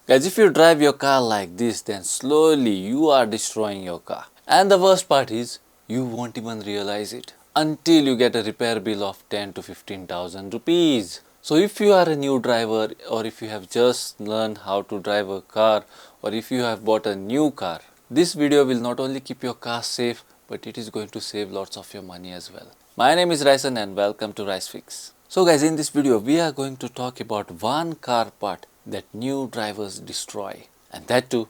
Guys, if you drive your car like this, then slowly you are destroying your car. And the worst part is, you won't even realize it until you get a repair bill of 10 to 15,000 rupees. So if you are a new driver, or if you have just learned how to drive a car, or if you have bought a new car, this video will not only keep your car safe, but it is going to save lots of your money as well. My name is Ryson and welcome to RysFix. So guys, in this video we are going to talk about one car part that new drivers destroy, and that too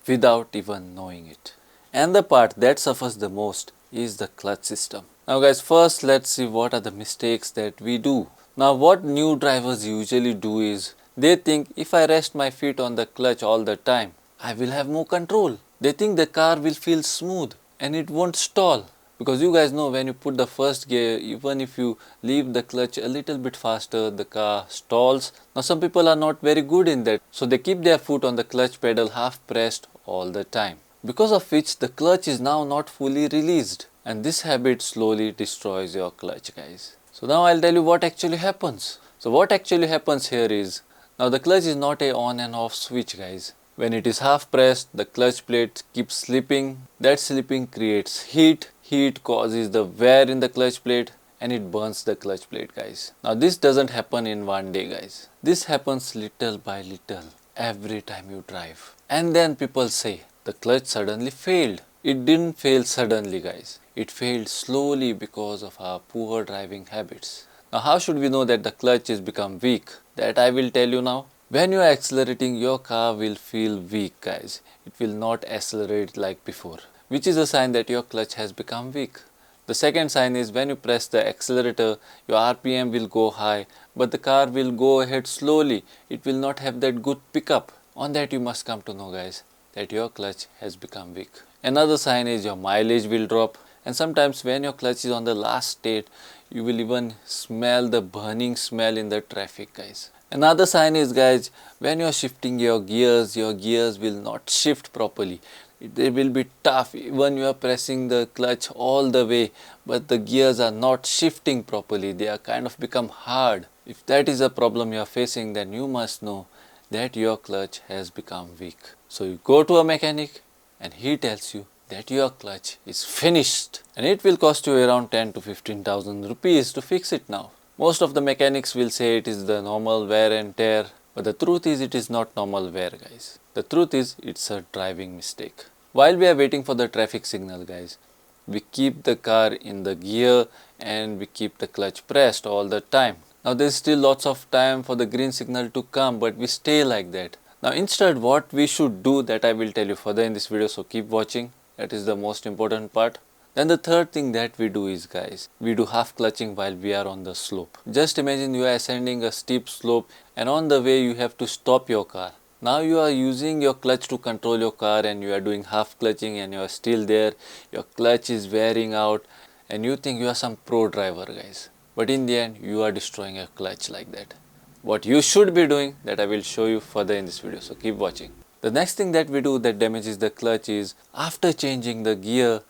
without even knowing it. And the part that suffers the most is the clutch system. Now guys, first let's see what are the mistakes that we do. Now what new drivers usually do is, they think if I rest my feet on the clutch all the time, I will have more control. They think the car will feel smooth and it won't stall. Because you guys know, when you put the first gear, even if you leave the clutch a little bit faster, the car stalls. Now some people are not very good in that, so they keep their foot on the clutch pedal half pressed all the time, because of which the clutch is now not fully released, and this habit slowly destroys your clutch, guys. So now I'll tell you what actually happens. So what actually happens here is, now the clutch is not a on and off switch, guys. When it is half pressed, the clutch plate keeps slipping. That slipping creates heat. Heat causes the wear in the clutch plate and it burns the clutch plate, guys. Now this doesn't happen in one day, guys. This happens little by little every time you drive. And then people say the clutch suddenly failed. It didn't fail suddenly, guys. It failed slowly because of our poor driving habits. Now how should we know that the clutch has become weak? That I will tell you now. When you are accelerating, your car will feel weak, guys. It will not accelerate like before, which is a sign that your clutch has become weak. The second sign is, when you press the accelerator, your RPM will go high, but the car will go ahead slowly. It will not have that good pickup. On that you must come to know, guys, that your clutch has become weak. Another sign is your mileage will drop, and sometimes when your clutch is on the last state, you will even smell the burning smell in the traffic, guys. Another sign is, guys, when you are shifting your gears will not shift properly. They will be tough. Even you are pressing the clutch all the way, but the gears are not shifting properly. They are kind of become hard. If that is a problem you are facing, then you must know that your clutch has become weak. So you go to a mechanic and he tells you that your clutch is finished, and it will cost you around 10 to 15,000 rupees to fix it now. Most of the mechanics will say it is the normal wear and tear, but the truth is it is not normal wear, guys. The truth is it's a driving mistake. While we are waiting for the traffic signal, guys, we keep the car in the gear and we keep the clutch pressed all the time. Now there is still lots of time for the green signal to come, but we stay like that. Now instead, what we should do, that I will tell you further in this video, so keep watching. That is the most important part. Then the third thing that we do is, guys, we do half clutching while we are on the slope. Just imagine you are ascending a steep slope, and on the way you have to stop your car. Now you are using your clutch to control your car and you are doing half clutching and you are still there. Your clutch is wearing out and you think you are some pro driver, guys. But in the end, you are destroying your clutch like that. What you should be doing, that I will show you further in this video, so keep watching. The next thing that we do that damages the clutch is, after changing the gear,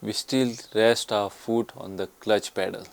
we still rest our foot on the clutch pedal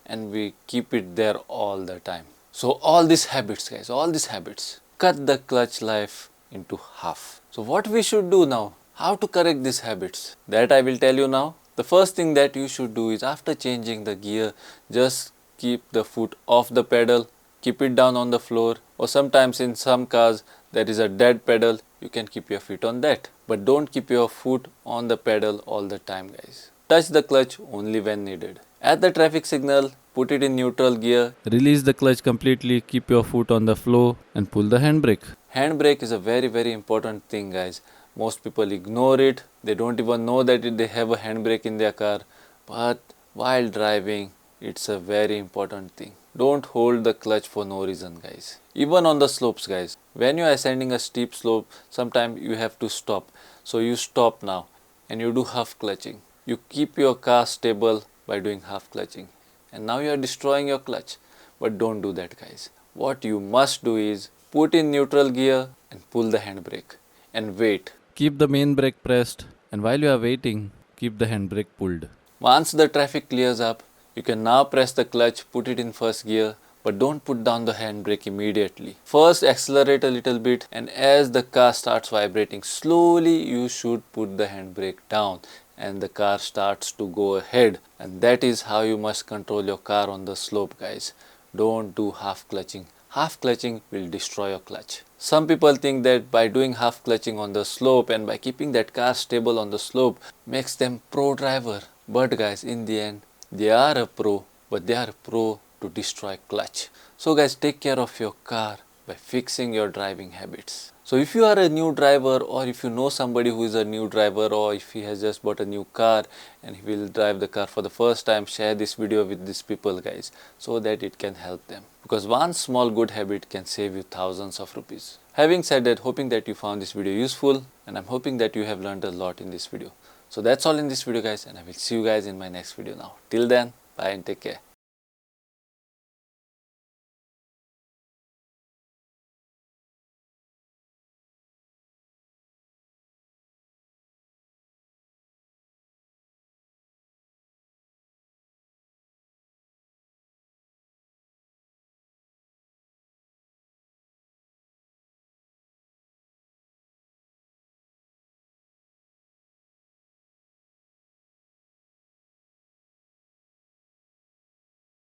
and we keep it there all the time. So all these habits, guys, all these habits cut the clutch life into half. So what we should do now, how to correct these habits, that I will tell you now. The first thing that you should do is, after changing the gear, just keep the foot off the pedal, keep it down on the floor, or sometimes in some cars there is a dead pedal, you can keep your feet on that. But don't keep your foot on the pedal all the time, guys. Touch the clutch only when needed. At the traffic signal, put it in neutral gear. Release the clutch completely, keep your foot on the floor and pull the handbrake. Handbrake is a very important thing, guys. Most people ignore it. They don't even know that they have a handbrake in their car. But while driving, it's a very important thing. Don't hold the clutch for no reason, guys. Even on the slopes, guys. When you are ascending a steep slope, sometimes you have to stop. So you stop now and you do half clutching. You keep your car stable by doing half clutching. And now you are destroying your clutch. But don't do that, guys. What you must do is, put in neutral gear and pull the handbrake and wait. Keep the main brake pressed, and while you are waiting, keep the handbrake pulled. Once the traffic clears up, you can now press the clutch, put it in first gear, but don't put down the handbrake immediately. First accelerate a little bit, and as the car starts vibrating slowly, you should put the handbrake down and the car starts to go ahead. And that is how you must control your car on the slope, guys. Don't do half clutching. Half clutching will destroy your clutch. Some people think that by doing half clutching on the slope and by keeping that car stable on the slope makes them pro driver. But guys, in the end, they are a pro, but they are a pro to destroy clutch. So guys, take care of your car by fixing your driving habits. So if you are a new driver, or if you know somebody who is a new driver, or if he has just bought a new car and he will drive the car for the first time, share this video with these people, guys, so that it can help them. Because one small good habit can save you thousands of rupees. Having said that, hoping that you found this video useful, and I'm hoping that you have learned a lot in this video. So that's all in this video, guys, and I will see you guys in my next video now. Till then, bye and take care.